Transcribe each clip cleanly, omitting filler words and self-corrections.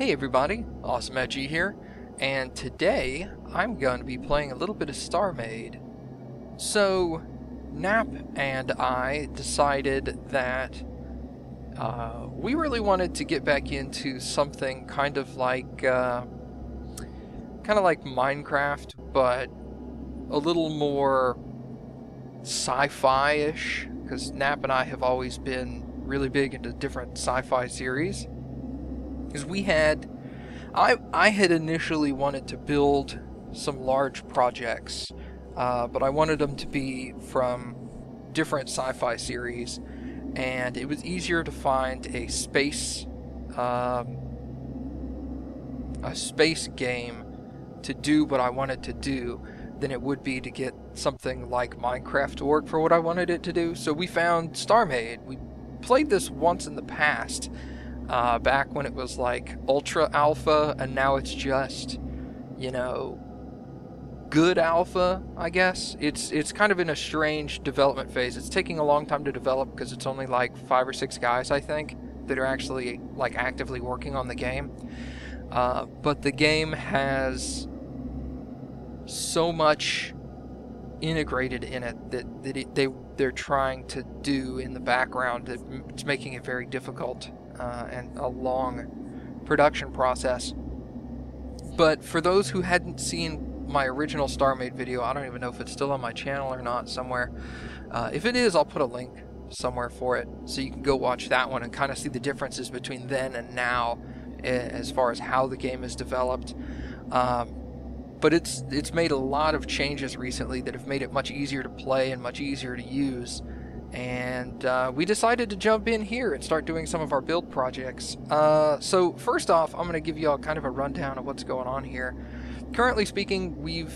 Hey everybody, AwesomeFG here, and today I'm going to be playing a little bit of StarMade. So, Nap and I decided that we really wanted to get back into something kind of like Minecraft, but a little more sci-fi-ish, because Nap and I have always been really big into different sci-fi series. Because I had initially wanted to build some large projects, but I wanted them to be from different sci-fi series, and it was easier to find a space game to do what I wanted to do than it would be to get something like Minecraft to work for what I wanted it to do. So we found StarMade. We played this once in the past. Back when it was like ultra alpha, and now it's just, good alpha, I guess. It's kind of in a strange development phase. It's taking a long time to develop because it's only like 5 or 6 guys, I think, that are actually like actively working on the game. But the game has so much integrated in it that they're trying to do in the background that it's making it very difficult. And a long production process. But for those who hadn't seen my original StarMade video, I don't even know if it's still on my channel or not somewhere. If it is, I'll put a link somewhere for it, so you can go watch that one and kind of see the differences between then and now as far as how the game is developed. But it's made a lot of changes recently that have made it much easier to play and much easier to use. And we decided to jump in here and start doing some of our build projects. So first off, I'm going to give you all kind of a rundown of what's going on here. Currently speaking, we've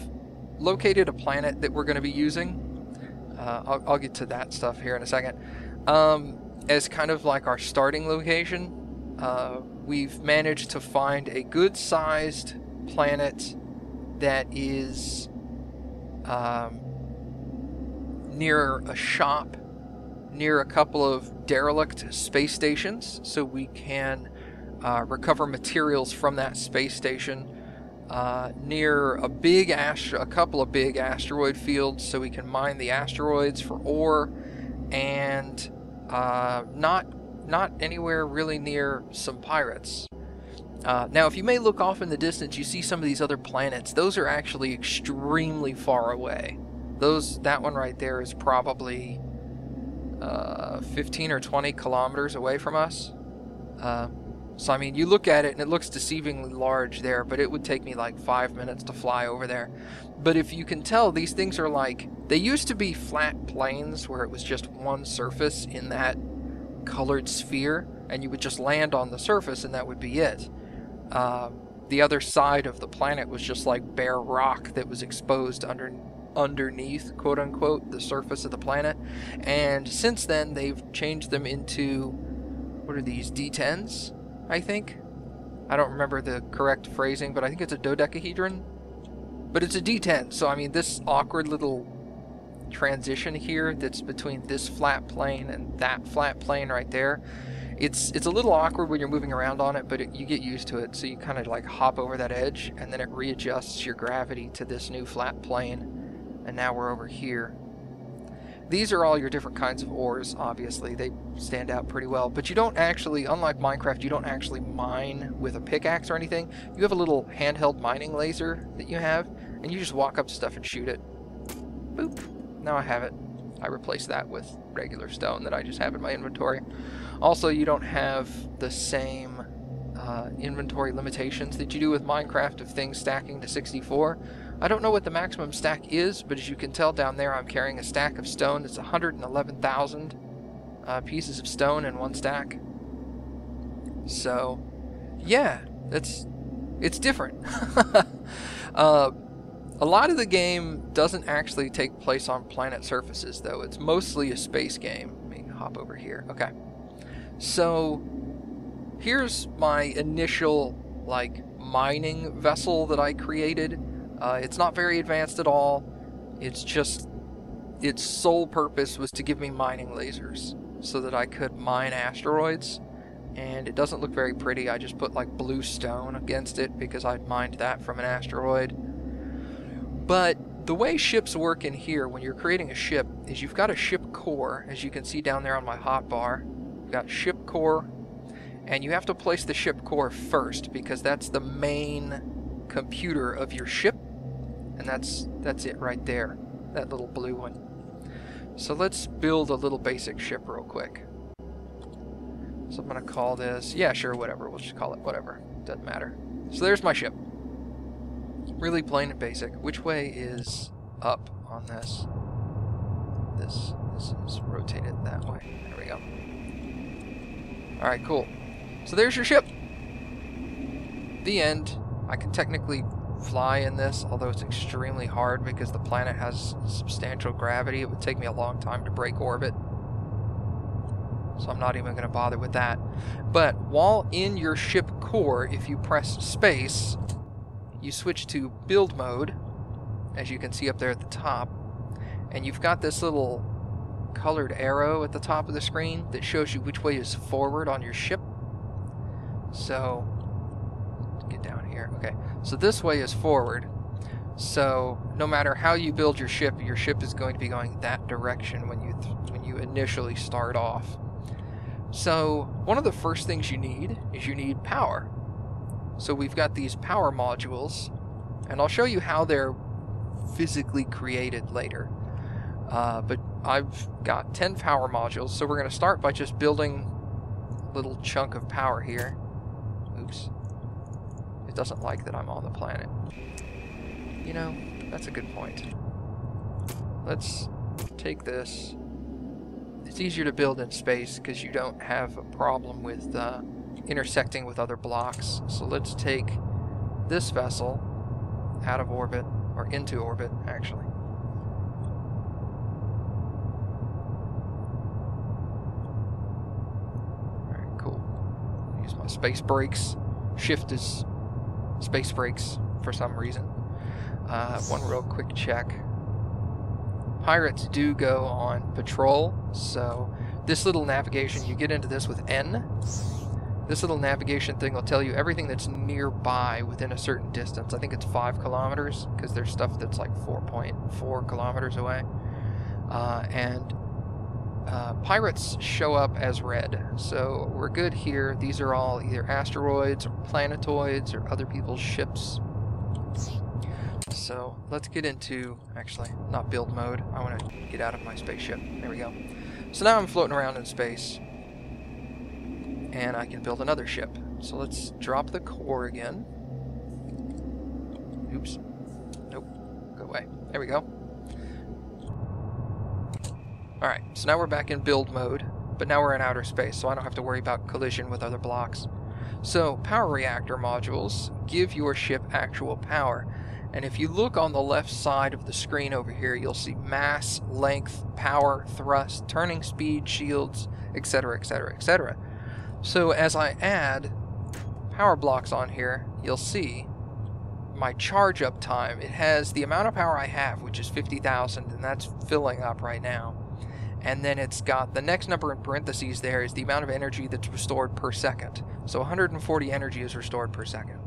located a planet that we're going to be using. I'll get to that stuff here in a second. As kind of like our starting location, we've managed to find a good-sized planet that is near a shop, near a couple of derelict space stations, so we can recover materials from that space station, near a couple of big asteroid fields, so we can mine the asteroids for ore, and not anywhere really near some pirates. Now, if you may look off in the distance, you see some of these other planets. Those are actually extremely far away. That one right there is probably 15 or 20 kilometers away from us. So I mean, you look at it and it looks deceivingly large there, but it would take me like 5 minutes to fly over there. But if you can tell, these things are like, they used to be flat plains where it was just one surface in that colored sphere, and you would just land on the surface and that would be it. The other side of the planet was just like bare rock that was exposed underneath, quote unquote, the surface of the planet. And since then they've changed them into, what are these, D10s, I think? I don't remember the correct phrasing, but I think it's a dodecahedron, but it's a D10. So I mean, this awkward little transition here that's between this flat plane and that flat plane right there, it's a little awkward when you're moving around on it, but you get used to it, so you kind of like hop over that edge and then it readjusts your gravity to this new flat plane. And now we're over here. These are all your different kinds of ores, obviously. They stand out pretty well. But you don't actually, unlike Minecraft, you don't actually mine with a pickaxe or anything. You have a little handheld mining laser that you have, and you just walk up to stuff and shoot it. Boop. Now I have it. I replaced that with regular stone that I just have in my inventory. Also, you don't have the same inventory limitations that you do with Minecraft of things stacking to 64. I don't know what the maximum stack is, but as you can tell down there, I'm carrying a stack of stone that's 111,000 pieces of stone in one stack. So, yeah, it's different. A lot of the game doesn't actually take place on planet surfaces, though. It's mostly a space game. Let me hop over here. Okay. So, here's my initial, like, mining vessel that I created. It's not very advanced at all. It's just, its sole purpose was to give me mining lasers so that I could mine asteroids. and it doesn't look very pretty. I just put like blue stone against it because I mined that from an asteroid. But the way ships work in here when you're creating a ship is you've got a ship core, as you can see down there on my hotbar. You've got ship core, and you have to place the ship core first because that's the main computer of your ship, and that's it right there, that little blue one. So let's build a little basic ship real quick. So I'm going to call this, yeah, sure, whatever. We'll just call it whatever. Doesn't matter. So there's my ship. Really plain and basic. Which way is up on this? This is rotated that way. There we go. Alright, cool. So there's your ship. The end. I can technically fly in this, although it's extremely hard because the planet has substantial gravity. It would take me a long time to break orbit. So I'm not even going to bother with that. But while in your ship core, if you press space, you switch to build mode, as you can see up there at the top, and you've got this little colored arrow at the top of the screen that shows you which way is forward on your ship. So, let's get down here. Okay, so this way is forward. So no matter how you build your ship is going to be going that direction when you initially start off. So one of the first things you need is you need power. So we've got these power modules, and I'll show you how they're physically created later. But I've got 10 power modules, so we're going to start by just building a little chunk of power here. Oops. It doesn't like that I'm on the planet. You know, that's a good point. Let's take this. It's easier to build in space because you don't have a problem with intersecting with other blocks. So let's take this vessel out of orbit, or into orbit, actually. Alright, cool. Use my space brakes. Shift is space brakes for some reason. One real quick check. Pirates do go on patrol, so this little navigation, you get into this with N. This little navigation thing will tell you everything that's nearby within a certain distance. I think it's 5 kilometers, because there's stuff that's like 4.4 kilometers away. Pirates show up as red, so we're good here. These are all either asteroids or planetoids or other people's ships. So let's get into, actually, not build mode. I want to get out of my spaceship. There we go. So now I'm floating around in space, and I can build another ship. So let's drop the core again. Oops. Nope. Go away. There we go. Alright, so now we're back in build mode, but now we're in outer space, so I don't have to worry about collision with other blocks. So, power reactor modules give your ship actual power. And if you look on the left side of the screen over here, you'll see mass, length, power, thrust, turning speed, shields, etc., etc., etc. So as I add power blocks on here, you'll see my charge up time. It has the amount of power I have, which is 50,000, and that's filling up right now. And then it's got the next number in parentheses there is the amount of energy that's restored per second. So 140 energy is restored per second.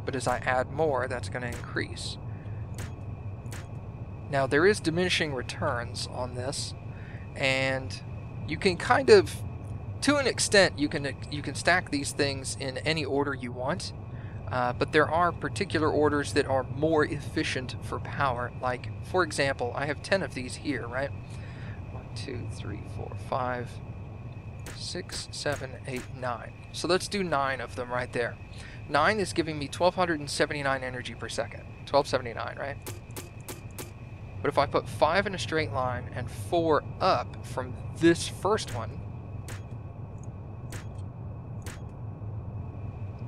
But as I add more, that's going to increase. Now there is diminishing returns on this, and you can kind of, to an extent, you can stack these things in any order you want, but there are particular orders that are more efficient for power. Like, for example, I have 10 of these here, right? 1, 2, 3, 4, 5, 6, 7, 8, 9. So let's do 9 of them right there. 9 is giving me 1279 energy per second. 1279, right? But if I put 5 in a straight line and 4 up from this first one,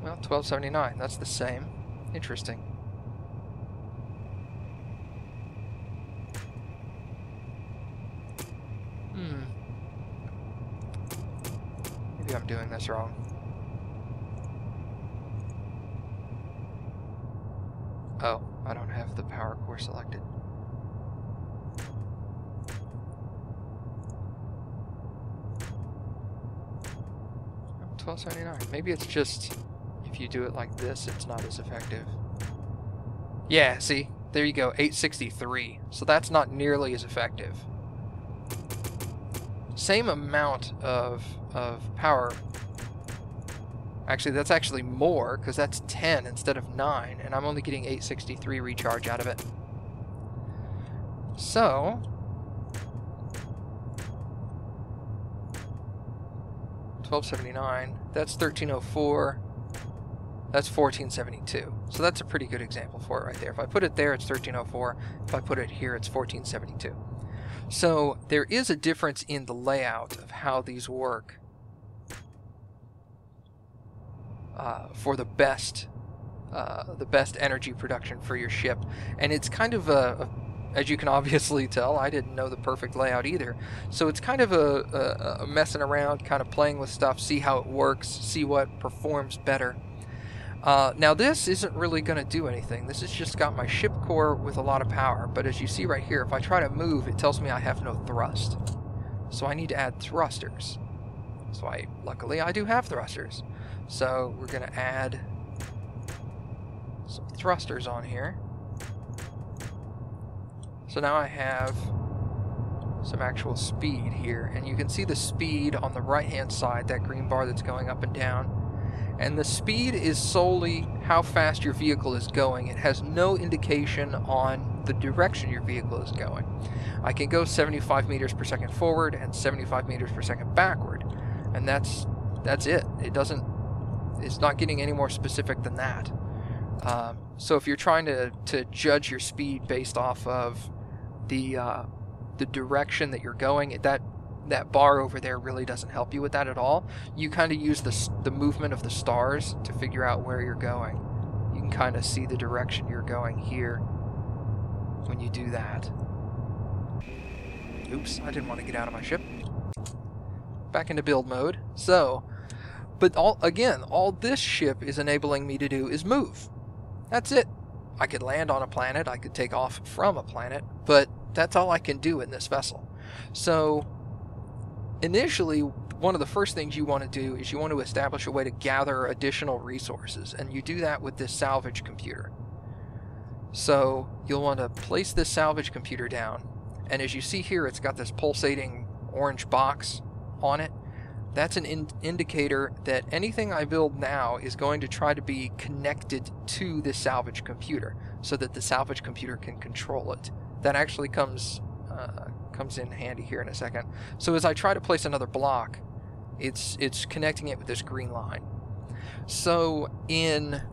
well, 1279, that's the same. Interesting. Maybe I'm doing this wrong. Oh, I don't have the power core selected. 1279. Maybe it's just if you do it like this, it's not as effective. Yeah, see? There you go, 863. So that's not nearly as effective. Same amount of power. Actually, that's actually more, because that's 10 instead of 9, and I'm only getting 863 recharge out of it. So, 1279, that's 1304, that's 1472. So that's a pretty good example for it right there. If I put it there, it's 1304. If I put it here, it's 1472. So there is a difference in the layout of how these work for the best energy production for your ship. And it's kind of as you can obviously tell, I didn't know the perfect layout either. So it's kind of a messing around, kind of playing with stuff, see how it works, see what performs better. Now this isn't really going to do anything. This has just got my ship core with a lot of power, but as you see right here, if I try to move, it tells me I have no thrust. So I need to add thrusters. So luckily I do have thrusters. So we're going to add some thrusters on here. So now I have some actual speed here, and you can see the speed on the right hand side, that green bar that's going up and down. And the speed is solely how fast your vehicle is going. It has no indication on the direction your vehicle is going. I can go 75 meters per second forward and 75 meters per second backward, and that's it. It's not getting any more specific than that. So if you're trying to judge your speed based off of the direction that you're going, that bar over there really doesn't help you with that at all. You kind of use the movement of the stars to figure out where you're going. You can kind of see the direction you're going here when you do that. Oops, I didn't want to get out of my ship. Back into build mode. So, but all this ship is enabling me to do is move. That's it. I could land on a planet, I could take off from a planet, but that's all I can do in this vessel. So initially, one of the first things you want to do is you want to establish a way to gather additional resources, and you do that with this salvage computer. So you'll want to place this salvage computer down, and as you see here, it's got this pulsating orange box on it. That's an indicator that anything I build now is going to try to be connected to the salvage computer so that the salvage computer can control it. That actually comes in handy here in a second. So as I try to place another block, it's connecting it with this green line. So in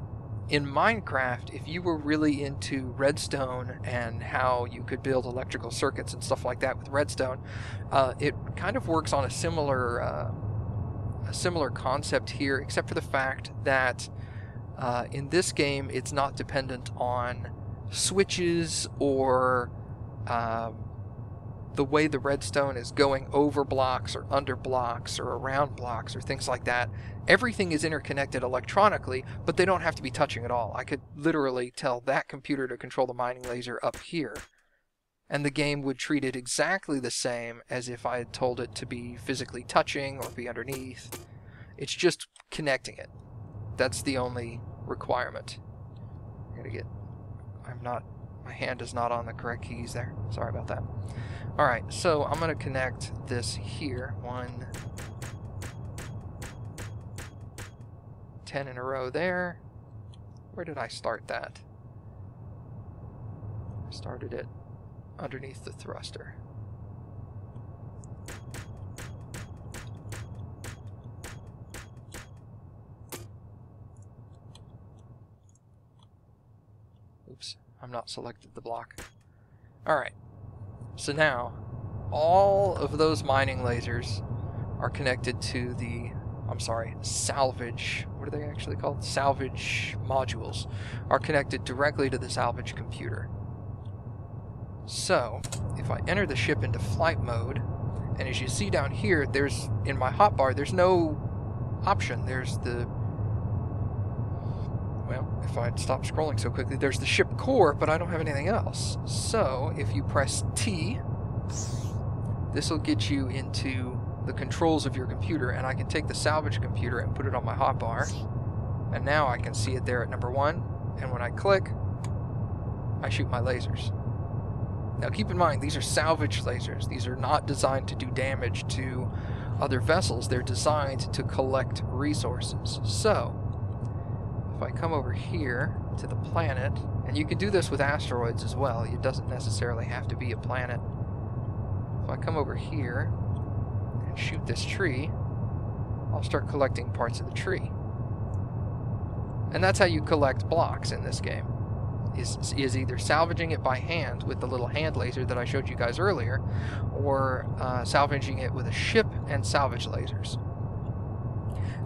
Minecraft, if you were really into redstone and how you could build electrical circuits and stuff like that with redstone, it kind of works on a similar concept here, except for the fact that in this game it's not dependent on switches or the way the redstone is going over blocks or under blocks or around blocks or things like that. Everything is interconnected electronically, but they don't have to be touching at all. I could literally tell that computer to control the mining laser up here, and the game would treat it exactly the same as if I had told it to be physically touching or be underneath. It's just connecting it. That's the only requirement. My hand is not on the correct keys there. Sorry about that. Alright, so I'm going to connect this here. 1, 10 in a row there. Where did I start that? I started it underneath the thruster. Oops, I'm not selected the block. Alright, so now all of those mining lasers are connected to the, salvage, what are they actually called? Salvage modules are connected directly to the salvage computer. So, if I enter the ship into flight mode, and as you see down here, in my hotbar, there's no option. There's if I'd stop scrolling so quickly, there's the ship core, but I don't have anything else. So, if you press T, this will get you into the controls of your computer, and I can take the salvage computer and put it on my hotbar, and now I can see it there at number 1, and when I click, I shoot my lasers. Now keep in mind, these are salvage lasers. These are not designed to do damage to other vessels. They're designed to collect resources. So, if I come over here to the planet, and you can do this with asteroids as well, it doesn't necessarily have to be a planet. If I come over here and shoot this tree, I'll start collecting parts of the tree. And that's how you collect blocks in this game. Is either salvaging it by hand with the little hand laser that I showed you guys earlier, or salvaging it with a ship and salvage lasers.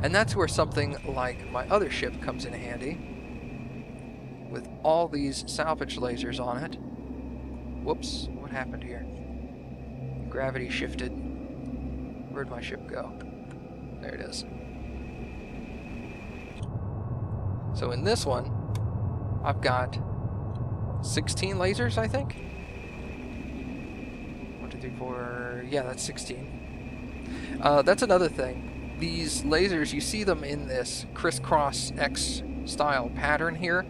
And that's where something like my other ship comes in handy, with all these salvage lasers on it. Whoops, what happened here? Gravity shifted. Where'd my ship go? There it is. So in this one, I've got 16 lasers, I think? 1, 2, 3, 4... Yeah, that's 16. That's another thing. These lasers, you see them in this crisscross X style pattern here.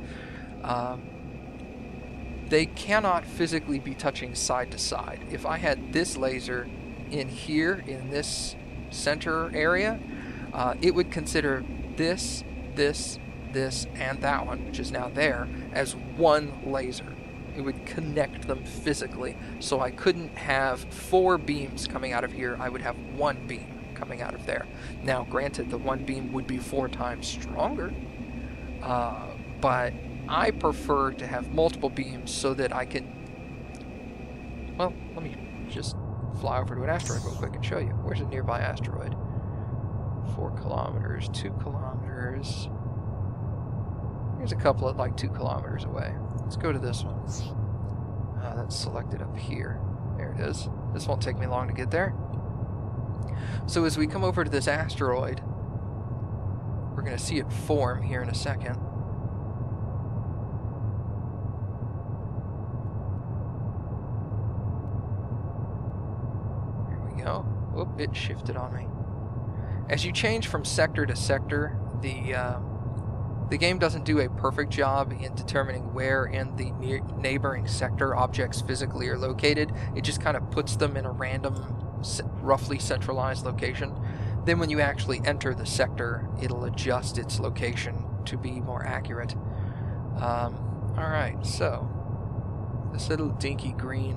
They cannot physically be touching side to side. If I had this laser in here, in this center area, it would consider this, and that one, which is now there, as one laser. It would connect them physically. So I couldn't have 4 beams coming out of here. I would have 1 beam coming out of there. Now, granted, the 1 beam would be 4 times stronger, but I prefer to have multiple beams so that I can... Well, let me just fly over to an asteroid real quick and show you. Where's a nearby asteroid? 4 kilometers, 2 kilometers... Here's a couple at like 2 kilometers away. Let's go to this one. That's selected up here. There it is. This won't take me long to get there. So as we come over to this asteroid, we're going to see it form here in a second. Here we go. Whoop, it shifted on me. As you change from sector to sector, the game doesn't do a perfect job in determining where in the neighboring sector objects physically are located. It just kind of puts them in a random, roughly centralized location. Then when you actually enter the sector, it'll adjust its location to be more accurate. Alright, so this little dinky green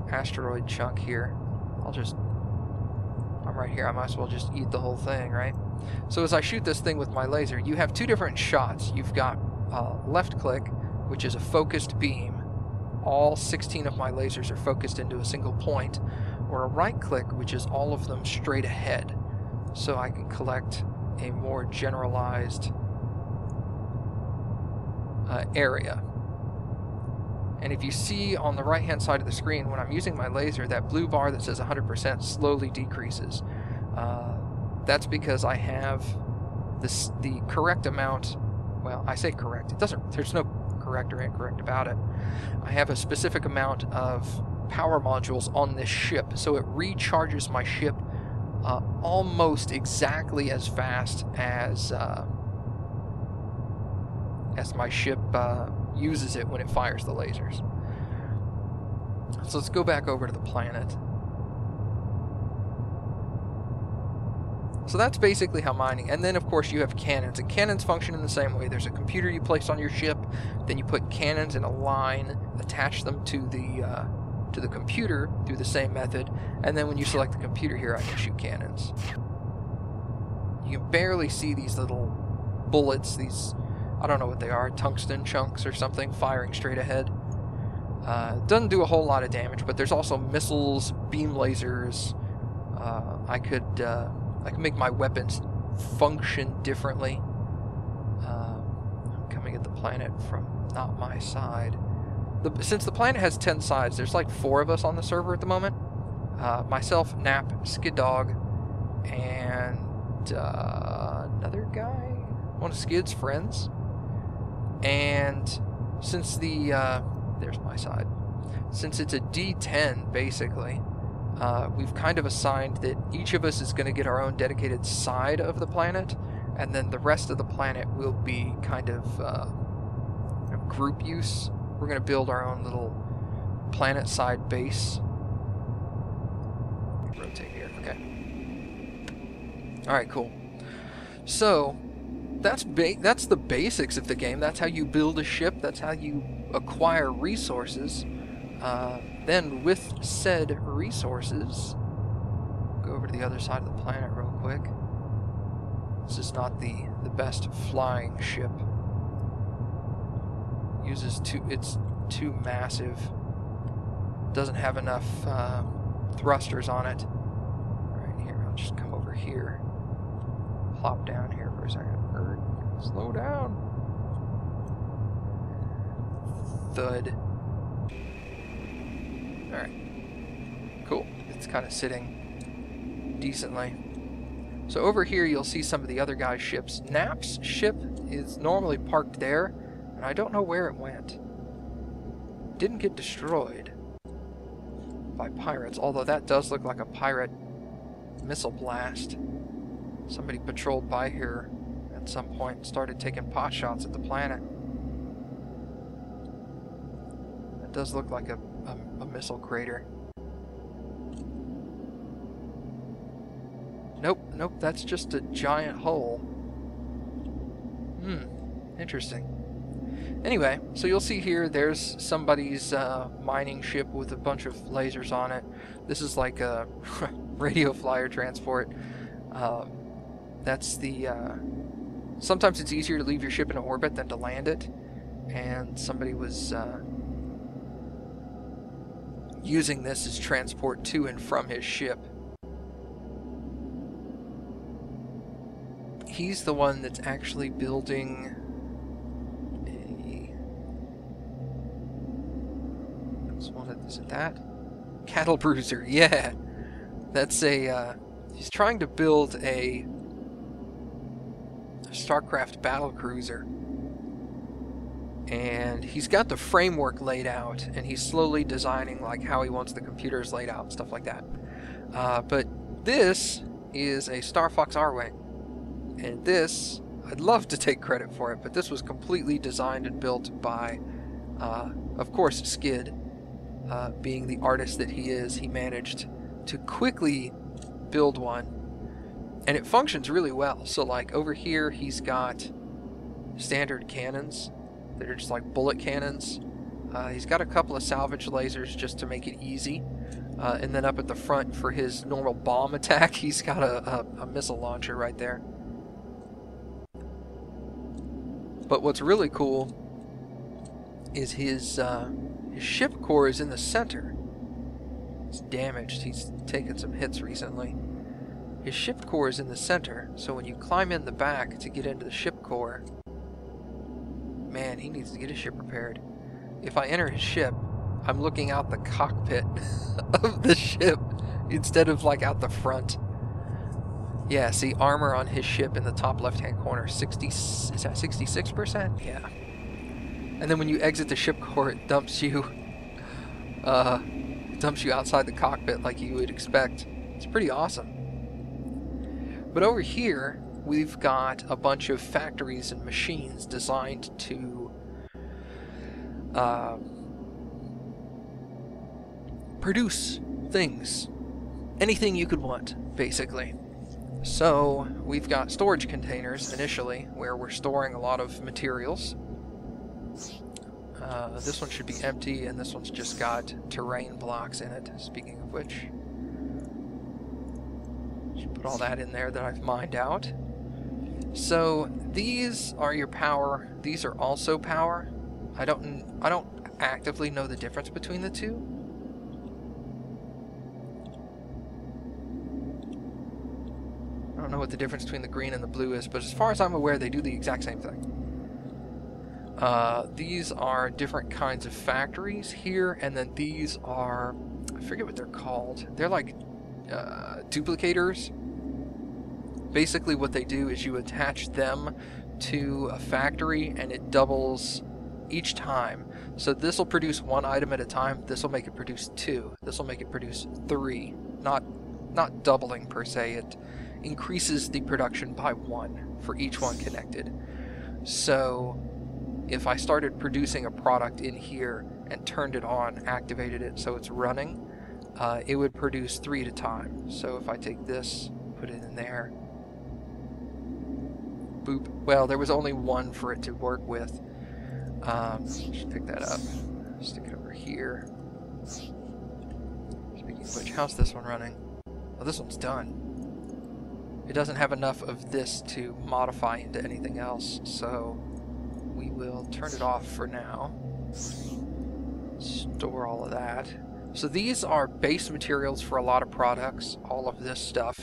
asteroid chunk here, I'm right here, I might as well just eat the whole thing, right? So as I shoot this thing with my laser, you have 2 different shots. You've got left click, which is a focused beam. All 16 of my lasers are focused into a single point. Or a right click, which is all of them straight ahead. So I can collect a more generalized area. And if you see on the right hand side of the screen, when I'm using my laser, that blue bar that says 100% slowly decreases. That's because I have the correct amount. Well, I say correct. There's no correct or incorrect about it. I have a specific amount of power modules on this ship, so it recharges my ship almost exactly as fast as my ship uses it when it fires the lasers. So let's go back over to the planet. So that's basically how mining, and then of course you have cannons, and cannons function in the same way. There's a computer you place on your ship, then you put cannons in a line, attach them to the computer through the same method, and then when you select the computer here, I can shoot cannons. You can barely see these little bullets, these, I don't know what they are, tungsten chunks or something, firing straight ahead. Doesn't do a whole lot of damage, but there's also missiles, beam lasers. I could make my weapons function differently. I'm coming at the planet from not my side. Since the planet has 10 sides, there's like 4 of us on the server at the moment. Myself, Nap, Skid Dog, and another guy, one of Skid's friends. And since there's my side. Since it's a D10, basically, we've kind of assigned that each of us is going to get our own dedicated side of the planet, and then the rest of the planet will be kind of group use. We're going to build our own little planet side base. Rotate here, okay. Alright, cool. So, that's the basics of the game. That's how you build a ship. That's how you acquire resources. Then, with said resources, go over to the other side of the planet real quick. This is not the best flying ship. It's too massive. Doesn't have enough thrusters on it. Right here, I'll just come over here. Plop down here for a second. Slow down. Thud. Alright. Cool. It's kind of sitting decently. So over here you'll see some of the other guys' ships. Nap's ship is normally parked there, and I don't know where it went. Didn't get destroyed by pirates, although that does look like a pirate missile blast. Somebody patrolled by here at some point and started taking pot shots at the planet. That does look like a missile crater. Nope, that's just a giant hole. Interesting. Anyway, so you'll see here there's somebody's mining ship with a bunch of lasers on it. This is like a radio flyer transport. That's the... sometimes it's easier to leave your ship in orbit than to land it. And somebody was using this as transport to and from his ship. He's the one that's actually building isn't that? Cattle Bruiser, yeah. That's a, he's trying to build a StarCraft battlecruiser. And he's got the framework laid out, and he's slowly designing like how he wants the computers laid out and stuff like that. But this is a Star Fox R-Wing. And this, I'd love to take credit for it, but this was completely designed and built by, of course, Skid. Being the artist that he is, he managed to quickly build one, and it functions really well. So like over here he's got standard cannons that are just like bullet cannons. He's got a couple of salvage lasers just to make it easy, and then up at the front for his normal bomb attack he's got a missile launcher right there. But what's really cool is his ship core is in the center. It's damaged. He's taken some hits recently. His ship core is in the center, so when you climb in the back to get into the ship core, man, he needs to get his ship repaired. If I enter his ship, I'm looking out the cockpit of the ship instead of like out the front. Yeah, see, armor on his ship in the top left-hand corner, is that 66%? Yeah. And then when you exit the ship core, it dumps you outside the cockpit like you would expect. It's pretty awesome. But over here, we've got a bunch of factories and machines designed to produce things. Anything you could want, basically. So, we've got storage containers, initially, where we're storing a lot of materials. This one should be empty, and this one's just got terrain blocks in it, speaking of which. Should put all that in there that I've mined out. So, these are your power. These are also power. I don't actively know the difference between the two. I don't know what the difference between the green and the blue is, but as far as I'm aware, they do the exact same thing. These are different kinds of factories here, and then these are, I forget what they're called. They're like duplicators. Basically what they do is you attach them to a factory, and it doubles each time. So this will produce one item at a time. This will make it produce 2. This will make it produce 3. Not doubling per se. It increases the production by 1 for each one connected. So if I started producing a product in here and turned it on, activated it so it's running, it would produce 3 at a time. So if I take this, put it in there, boop. Well, there was only 1 for it to work with. Just pick that up, stick it over here. Speaking of which, how's this one running? Oh, this one's done. It doesn't have enough of this to modify into anything else, so we will turn it off for now. Store all of that. So these are base materials for a lot of products, all of this stuff.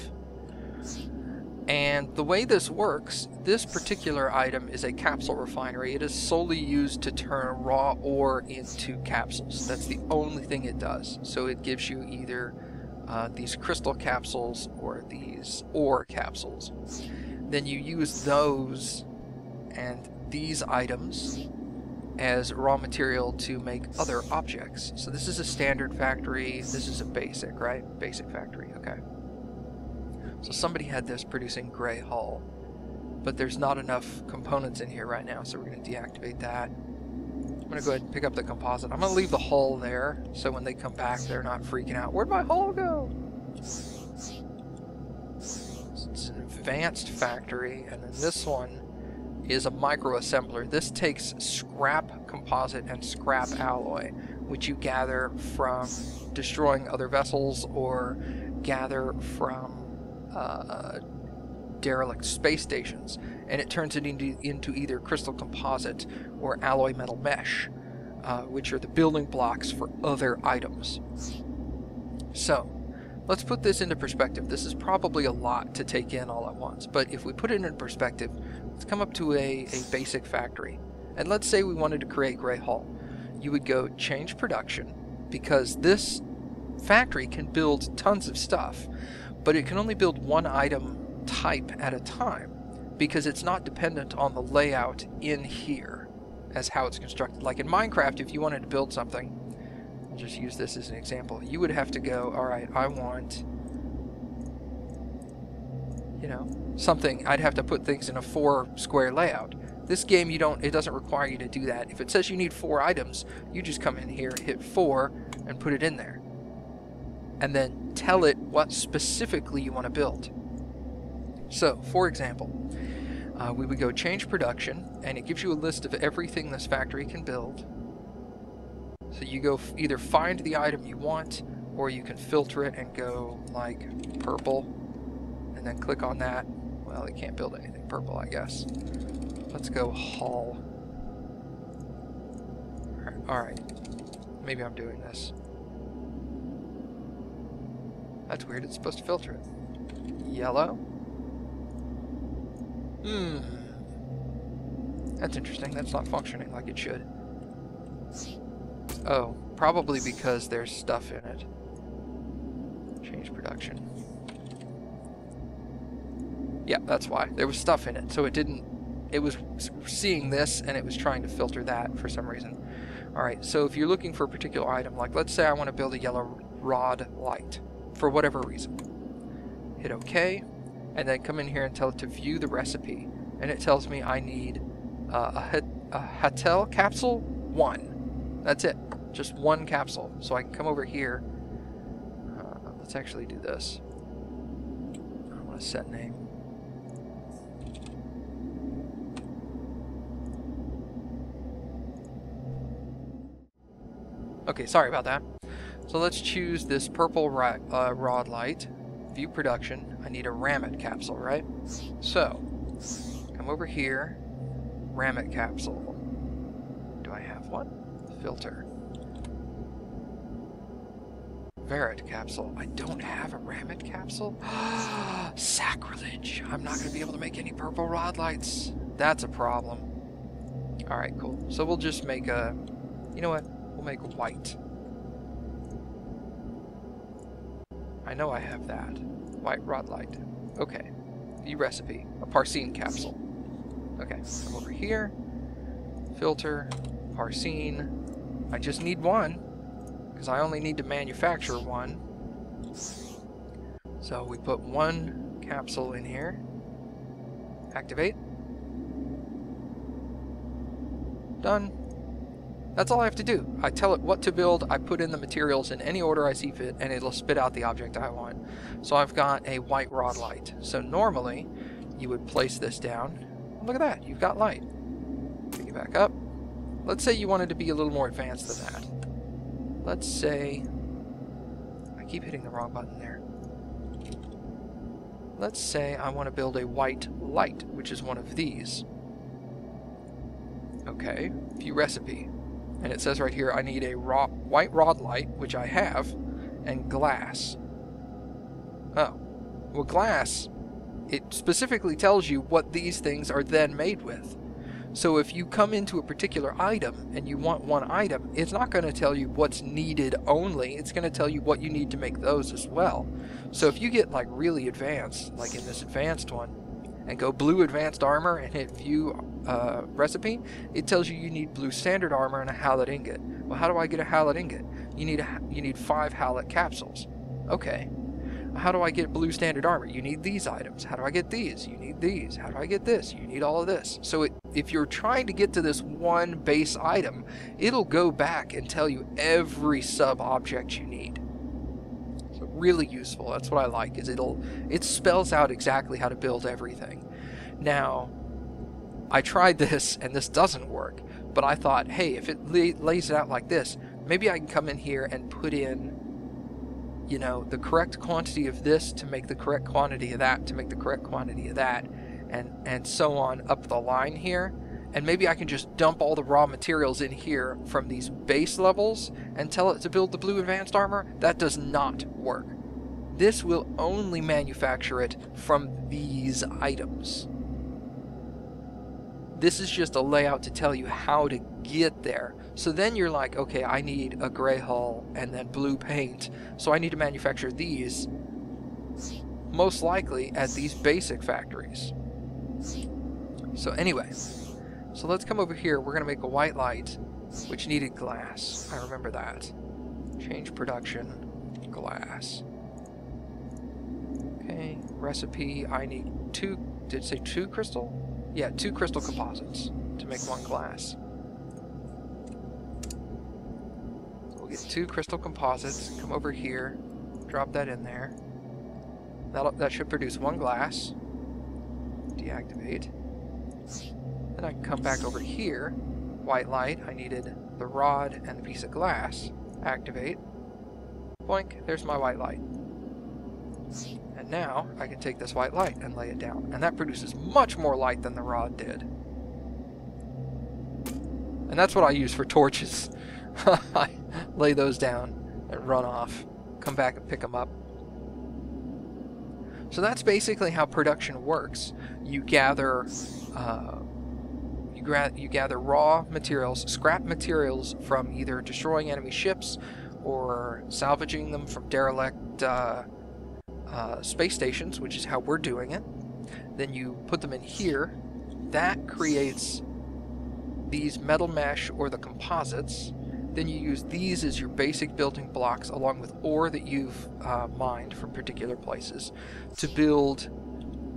And the way this works, this particular item is a capsule refinery. It is solely used to turn raw ore into capsules. That's the only thing it does. So it gives you either these crystal capsules or these ore capsules. Then you use those and these items as raw material to make other objects. So this is a standard factory. This is a basic, right? Basic factory, okay. So somebody had this producing gray hull, but there's not enough components in here right now, so we're going to deactivate that. I'm going to go ahead and pick up the composite. I'm going to leave the hull there, so when they come back, they're not freaking out. Where'd my hull go? It's an advanced factory, and then this one is a microassembler. This takes scrap composite and scrap alloy, which you gather from destroying other vessels or gather from derelict space stations, and it turns it into either crystal composite or alloy metal mesh, which are the building blocks for other items. So let's put this into perspective. This is probably a lot to take in all at once, but if we put it in perspective, let's come up to a basic factory, and let's say we wanted to create gray hull. You would go change production, because this factory can build tons of stuff, but it can only build one item type at a time, because it's not dependent on the layout in here as how it's constructed. Like in Minecraft, if you wanted to build something, I'll just use this as an example, you would have to go, alright, I want, you know, something. I'd have to put things in a 4 square layout. This game, it doesn't require you to do that. If it says you need 4 items, you just come in here, hit 4, and put it in there. And then tell it what specifically you want to build. So, for example, we would go change production, and it gives you a list of everything this factory can build. So you go either find the item you want, or you can filter it and go like purple, and then click on that. Well, it can't build anything purple, I guess. Let's go hull. Alright. Maybe I'm doing this. That's weird, it's supposed to filter it. Yellow? That's interesting, that's not functioning like it should. Oh, probably because there's stuff in it. Change production. Yeah, that's why. There was stuff in it, so it was seeing this and it was trying to filter that for some reason. Alright, so if you're looking for a particular item, like let's say I want to build a yellow rod light. For whatever reason. Hit OK, and then come in here and tell it to view the recipe. And it tells me I need a Hatel capsule 1. That's it. Just 1 capsule. So I can come over here. Let's actually do this. I want to set name. Okay, sorry about that. So let's choose this purple rod light, view production. I need a Rammet capsule, right? So, come over here, Rammet capsule. Do I have one? Filter. Verit capsule. I don't have a Rammet capsule? Sacrilege! I'm not going to be able to make any purple rod lights. That's a problem. Alright, cool. So we'll just make a... You know what? We'll make white. I know I have that. White rod light. Okay. View recipe. A Parcine capsule. Okay. Come over here. Filter. Parcine. I just need one, because I only need to manufacture one. So we put one capsule in here. Activate. Done. That's all I have to do. I tell it what to build, I put in the materials in any order I see fit, and it'll spit out the object I want. So I've got a white rod light. So normally, you would place this down. Look at that, you've got light. Pick it back up. Let's say you wanted to be a little more advanced than that. Let's say... I keep hitting the wrong button there. Let's say I want to build a white light, which is one of these. Okay, view recipe. And it says right here I need a white rod light, which I have, and glass. Oh. Well, glass, it specifically tells you what these things are then made with. So if you come into a particular item and you want one item, it's not going to tell you what's needed only, it's going to tell you what you need to make those as well. So if you get like really advanced, like in this advanced one, and go blue advanced armor and hit view recipe, it tells you need blue standard armor and a Hallett ingot. Well, how do I get a Hallett ingot? You need 5 Hallett capsules. Okay. How do I get blue standard armor? You need these items. How do I get these? You need these. How do I get this? You need all of this. So if you're trying to get to this one base item, it'll go back and tell you every sub object you need. So really useful. That's what I like, is it spells out exactly how to build everything. Now, I tried this and this doesn't work, but I thought, hey, if it lays it out like this, maybe I can come in here and put in, you know, the correct quantity of this to make the correct quantity of that to make the correct quantity of that, and so on up the line here. And maybe I can just dump all the raw materials in here from these base levels and tell it to build the blue advanced armor. That does not work. This will only manufacture it from these items. This is just a layout to tell you how to get there. So then you're like, okay, I need a gray hull and then blue paint. So I need to manufacture these, most likely at these basic factories. So anyway, so let's come over here. We're going to make a white light, which needed glass. I remember that. Change production, glass. Okay, recipe, I need 2, did it say 2 crystal? Yeah, 2 crystal composites to make 1 glass. So we'll get 2 crystal composites, come over here, drop that in there. That should produce 1 glass. Deactivate. Then I can come back over here. White light, I needed the rod and the piece of glass. Activate. Boink, there's my white light. And now I can take this white light and lay it down. And that produces much more light than the rod did. And that's what I use for torches. I lay those down and run off. Come back and pick them up. So that's basically how production works. You gather you gather raw materials, scrap materials from either destroying enemy ships or salvaging them from derelict space stations, which is how we're doing it. Then you put them in here. That creates these metal mesh or the composites. Then you use these as your basic building blocks along with ore that you've mined from particular places to build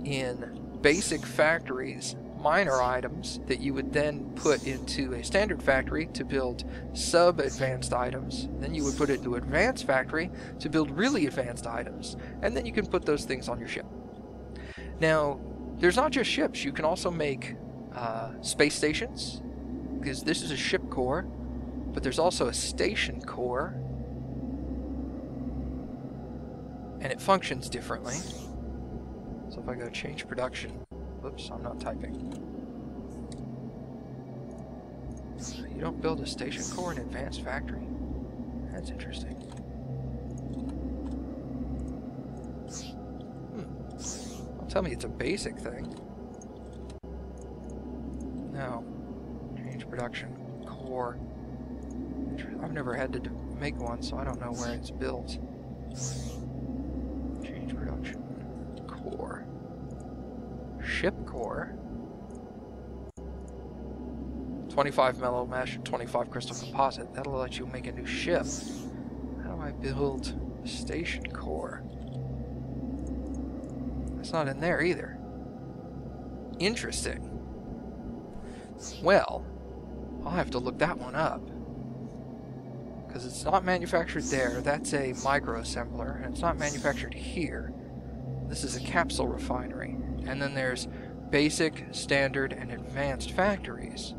in basic factories minor items that you would then put into a standard factory to build sub-advanced items. Then you would put it into an advanced factory to build really advanced items. And then you can put those things on your ship. Now, there's not just ships. You can also make space stations, because this is a ship core, but there's also a station core, and it functions differently. So if I go change production, whoops, I'm not typing. You don't build a station core in advanced factory? That's interesting. Don't tell me it's a basic thing. No. Change production core. I've never had to make one, so I don't know where it's built. Change production core. Ship core. 25 mellow mesh, 25 crystal composite. That'll let you make a new ship. How do I build a station core? It's not in there either. Interesting. Well, I'll have to look that one up. Because it's not manufactured there. That's a microassembler, and it's not manufactured here. This is a capsule refinery. And then there's basic, standard, and advanced factories.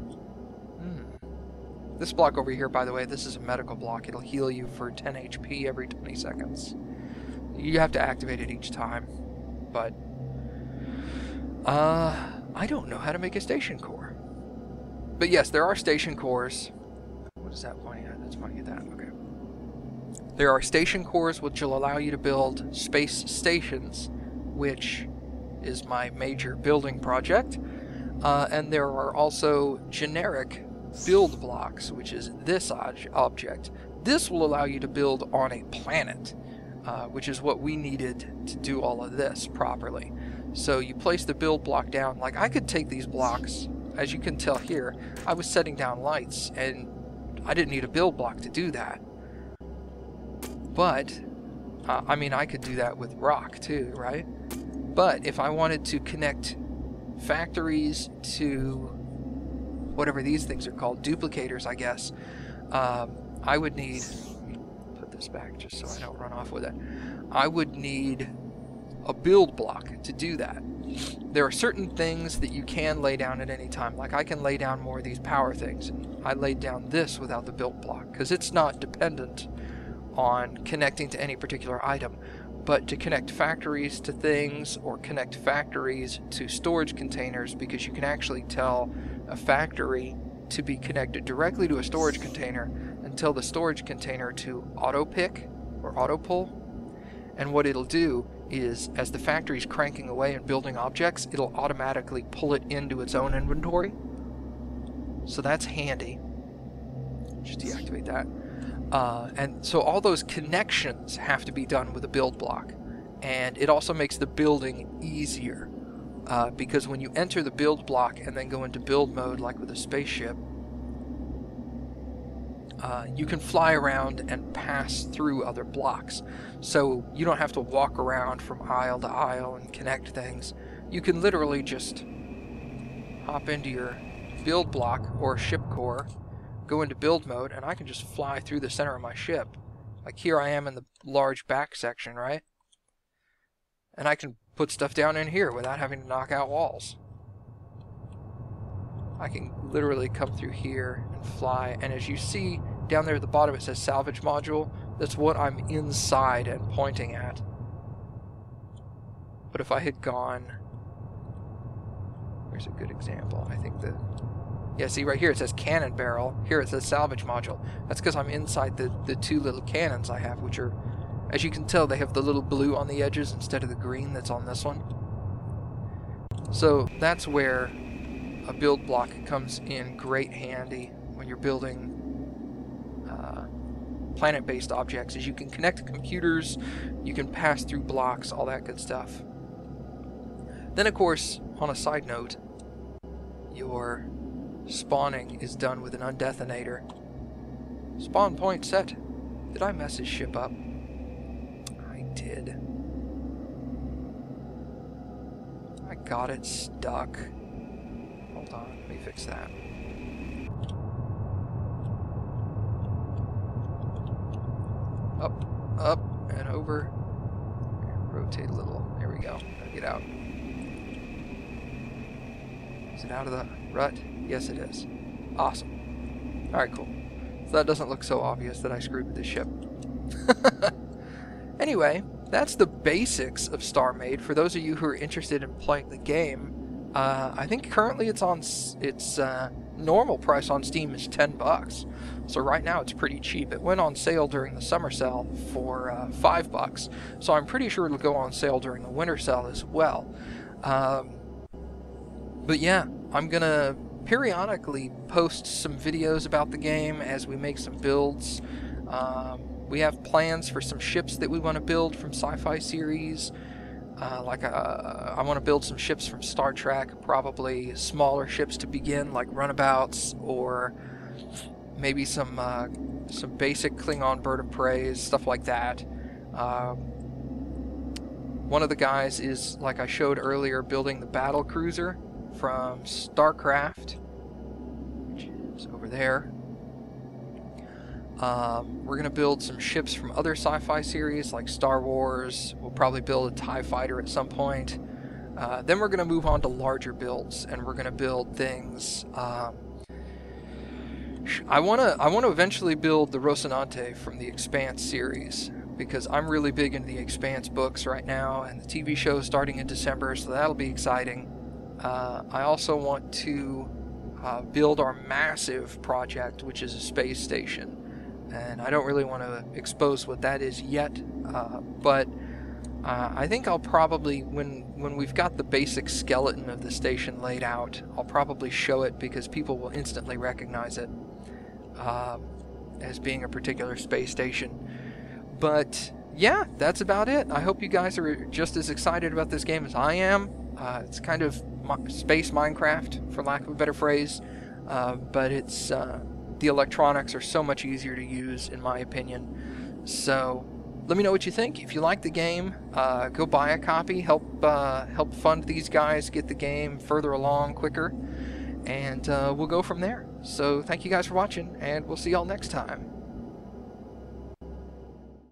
This block over here, by the way, this is a medical block. It'll heal you for 10 HP every 20 seconds. You have to activate it each time. But, I don't know how to make a station core. But yes, there are station cores. What is that pointing at? That's pointing at that. Okay. There are station cores which will allow you to build space stations, which is my major building project. And there are also generic build blocks, which is this object. This will allow you to build on a planet, which is what we needed to do all of this properly. So you place the build block down. Like, I could take these blocks, as you can tell here, I was setting down lights, and I didn't need a build block to do that. But, I mean, I could do that with rock too, right? But if I wanted to connect factories to whatever these things are called, duplicators, I guess, I would need, let me put this back just so I don't run off with it. I would need a build block to do that. There are certain things that you can lay down at any time. Like, I can lay down more of these power things, and I laid down this without the build block because it's not dependent on connecting to any particular item. But to connect factories to things, or connect factories to storage containers, because you can actually tell a factory to be connected directly to a storage container and tell the storage container to auto pick or auto pull. And what it'll do is, as the factory's cranking away and building objects, it'll automatically pull it into its own inventory. So that's handy. Just deactivate that. And so all those connections have to be done with a build block. And it also makes the building easier. Because when you enter the build block and then go into build mode, like with a spaceship, you can fly around and pass through other blocks. So you don't have to walk around from aisle to aisle and connect things. You can literally just hop into your build block or ship core, go into build mode, and I can just fly through the center of my ship. Like, here I am in the large back section, right? And I can put stuff down in here without having to knock out walls. I can literally come through here and fly, and as you see down there at the bottom it says salvage module. That's what I'm inside and pointing at. But if I had gone, here's a good example. I think that, yeah, see right here it says cannon barrel, here it says salvage module. That's because I'm inside the two little cannons I have, which are, as you can tell, they have the little blue on the edges instead of the green that's on this one. So that's where a build block comes in great handy when you're building planet-based objects, is you can connect computers, you can pass through blocks, all that good stuff. Then, of course, on a side note, your spawning is done with an undetonator. Spawn point set. Did I mess his ship up? I did. I got it stuck. Hold on, let me fix that. Up, and over. Rotate a little. There we go. Get out. Is it out of the rut? Yes, it is. Awesome. Alright, cool. So that doesn't look so obvious that I screwed with the ship. Anyway, that's the basics of StarMade. For those of you who are interested in playing the game, I think currently it's on its normal price on Steam is $10. So right now it's pretty cheap. It went on sale during the summer sale for $5. So I'm pretty sure it'll go on sale during the winter sale as well. But yeah, I'm gonna periodically post some videos about the game as we make some builds. We have plans for some ships that we want to build from Sci-Fi series. I want to build some ships from Star Trek, probably smaller ships to begin, like runabouts, or maybe some basic Klingon bird of prey, stuff like that. One of the guys is, like I showed earlier, building the battle cruiser from StarCraft, which is over there. We're going to build some ships from other sci-fi series like Star Wars. We'll probably build a TIE fighter at some point. Then we're going to move on to larger builds, and we're going to build things. I want to eventually build the Rocinante from the Expanse series, because I'm really big into the Expanse books right now, and the TV show is starting in December, so that'll be exciting. I also want to build our massive project, which is a space station. And I don't really want to expose what that is yet, but I think I'll probably, when we've got the basic skeleton of the station laid out, I'll probably show it, because people will instantly recognize it as being a particular space station. But yeah, that's about it. I hope you guys are just as excited about this game as I am. It's kind of space Minecraft, for lack of a better phrase, but it's the electronics are so much easier to use, in my opinion. So let me know what you think. If you like the game, go buy a copy. Help fund these guys get the game further along quicker, and we'll go from there. So thank you guys for watching, and we'll see y'all next time.